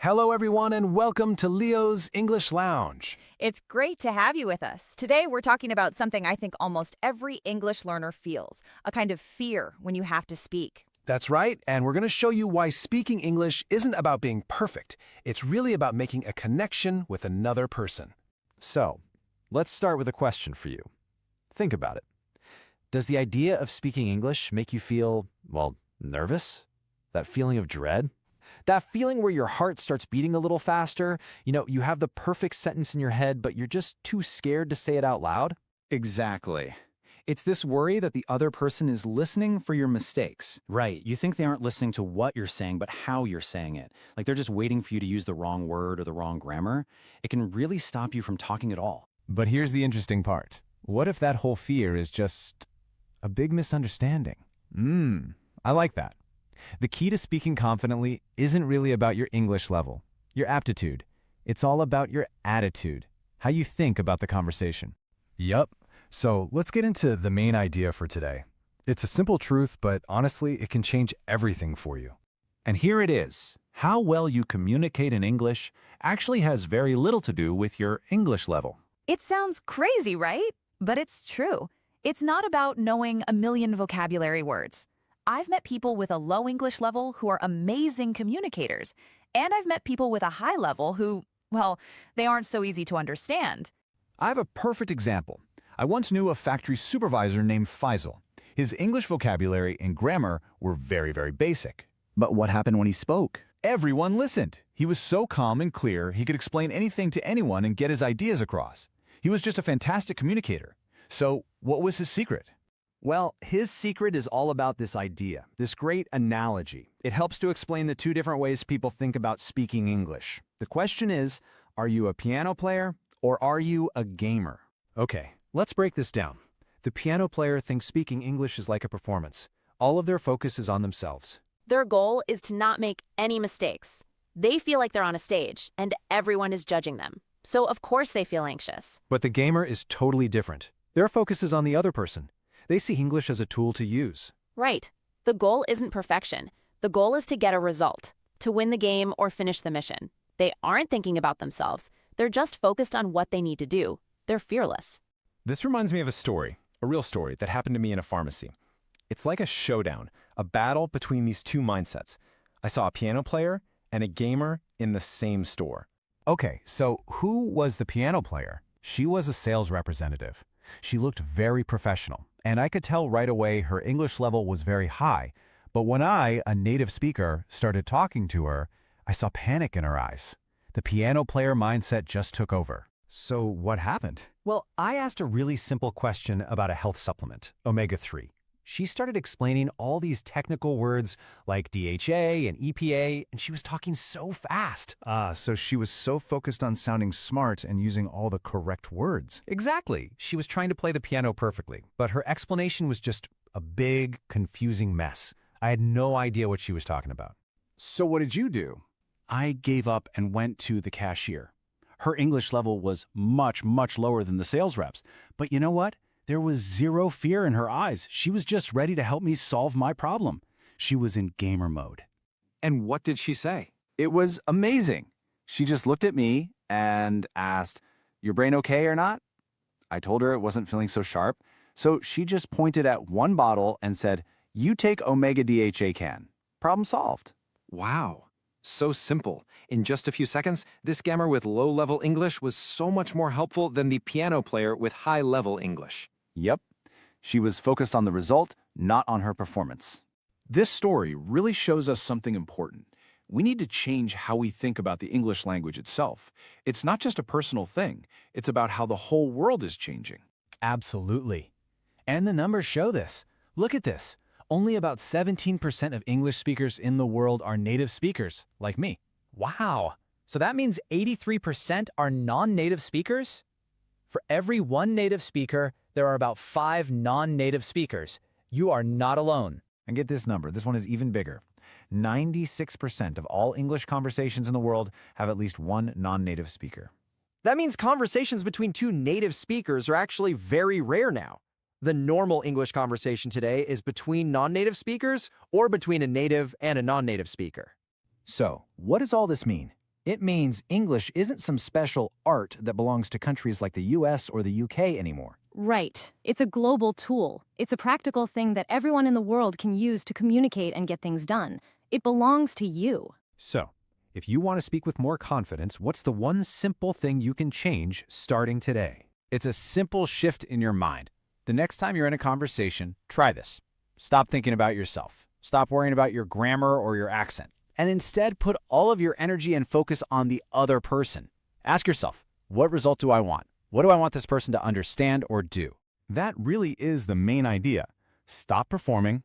Hello, everyone, and welcome to Leo's English Lounge. It's great to have you with us. Today, we're talking about something I think almost every English learner feels, a kind of fear when you have to speak. That's right, and we're going to show you why speaking English isn't about being perfect. It's really about making a connection with another person. So, let's start with a question for you. Think about it. Does the idea of speaking English make you feel, nervous? That feeling of dread? That feeling where your heart starts beating a little faster? You have the perfect sentence in your head, but you're just too scared to say it out loud? Exactly. It's this worry that the other person is listening for your mistakes. Right. You think they aren't listening to what you're saying, but how you're saying it. Like they're just waiting for you to use the wrong word or the wrong grammar. It can really stop you from talking at all. But here's the interesting part. What if that whole fear is just a big misunderstanding? I like that. The key to speaking confidently isn't really about your English level, your aptitude. It's all about your attitude, how you think about the conversation. Yup. So let's get into the main idea for today. It's a simple truth, but honestly, it can change everything for you. And here it is. How well you communicate in English actually has very little to do with your English level. It sounds crazy, right? But it's true. It's not about knowing a million vocabulary words. I've met people with a low English level who are amazing communicators, and I've met people with a high level who, they aren't so easy to understand. I have a perfect example. I once knew a factory supervisor named Faisal. His English vocabulary and grammar were very, very basic. But what happened when he spoke? Everyone listened. He was so calm and clear, he could explain anything to anyone and get his ideas across. He was just a fantastic communicator. So, what was his secret? Well, his secret is all about this idea, this great analogy. It helps to explain the two different ways people think about speaking English. The question is, are you a piano player or are you a gamer? Okay, let's break this down. The piano player thinks speaking English is like a performance. All of their focus is on themselves. Their goal is to not make any mistakes. They feel like they're on a stage, and everyone is judging them. So of course they feel anxious. But the gamer is totally different. Their focus is on the other person. They see English as a tool to use. Right. The goal isn't perfection. The goal is to get a result, to win the game or finish the mission. They aren't thinking about themselves. They're just focused on what they need to do. They're fearless. This reminds me of a story, a real story that happened to me in a pharmacy. It's like a showdown, a battle between these two mindsets. I saw a piano player and a gamer in the same store. Okay, so who was the piano player? She was a sales representative. She looked very professional, and I could tell right away her English level was very high. But when I, a native speaker, started talking to her, I saw panic in her eyes. The piano player mindset just took over. So what happened? Well, I asked a really simple question about a health supplement, omega-3. She started explaining all these technical words like DHA and EPA, and she was talking so fast. So she was so focused on sounding smart and using all the correct words. Exactly. She was trying to play the piano perfectly, but her explanation was just a big, confusing mess. I had no idea what she was talking about. So what did you do? I gave up and went to the cashier. Her English level was much, much lower than the sales reps. But you know what? There was zero fear in her eyes. She was just ready to help me solve my problem. She was in gamer mode. And what did she say? It was amazing. She just looked at me and asked, "Your brain okay or not?" I told her it wasn't feeling so sharp. So she just pointed at one bottle and said, "You take Omega DHA can." Problem solved. Wow. So simple. In just a few seconds, this gamer with low-level English was so much more helpful than the piano player with high-level English. Yep. She was focused on the result, not on her performance. This story really shows us something important. We need to change how we think about the English language itself. It's not just a personal thing. It's about how the whole world is changing. Absolutely. And the numbers show this. Look at this. Only about 17% of English speakers in the world are native speakers, like me. Wow. So that means 83% are non-native speakers? For every one native speaker, there are about 5 non-native speakers. You are not alone. And get this number. This one is even bigger. 96% of all English conversations in the world have at least one non-native speaker. That means conversations between two native speakers are actually very rare now. The normal English conversation today is between non-native speakers or between a native and a non-native speaker. So, what does all this mean? It means English isn't some special art that belongs to countries like the US or the UK anymore. Right. It's a global tool. It's a practical thing that everyone in the world can use to communicate and get things done. It belongs to you. So, if you want to speak with more confidence, what's the one simple thing you can change starting today? It's a simple shift in your mind. The next time you're in a conversation, try this. Stop thinking about yourself. Stop worrying about your grammar or your accent. And instead, put all of your energy and focus on the other person. Ask yourself, what result do I want? What do I want this person to understand or do? That really is the main idea. Stop performing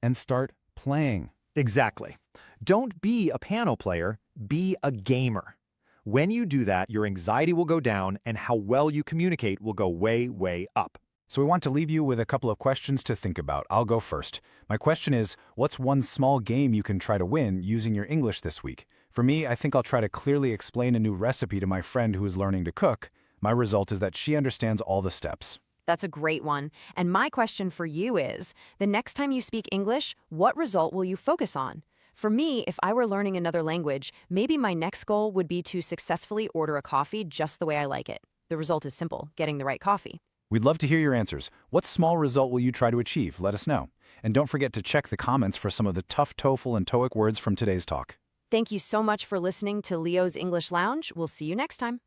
and start playing. Exactly. Don't be a piano player, be a gamer. When you do that, your anxiety will go down and how well you communicate will go way, way up. So we want to leave you with a couple of questions to think about. I'll go first. My question is, what's one small game you can try to win using your English this week? For me, I think I'll try to clearly explain a new recipe to my friend who is learning to cook. My result is that she understands all the steps. That's a great one. And my question for you is, the next time you speak English, what result will you focus on? For me, if I were learning another language, maybe my next goal would be to successfully order a coffee just the way I like it. The result is simple, getting the right coffee. We'd love to hear your answers. What small result will you try to achieve? Let us know. And don't forget to check the comments for some of the tough TOEFL and TOEIC words from today's talk. Thank you so much for listening to Leo's English Lounge. We'll see you next time.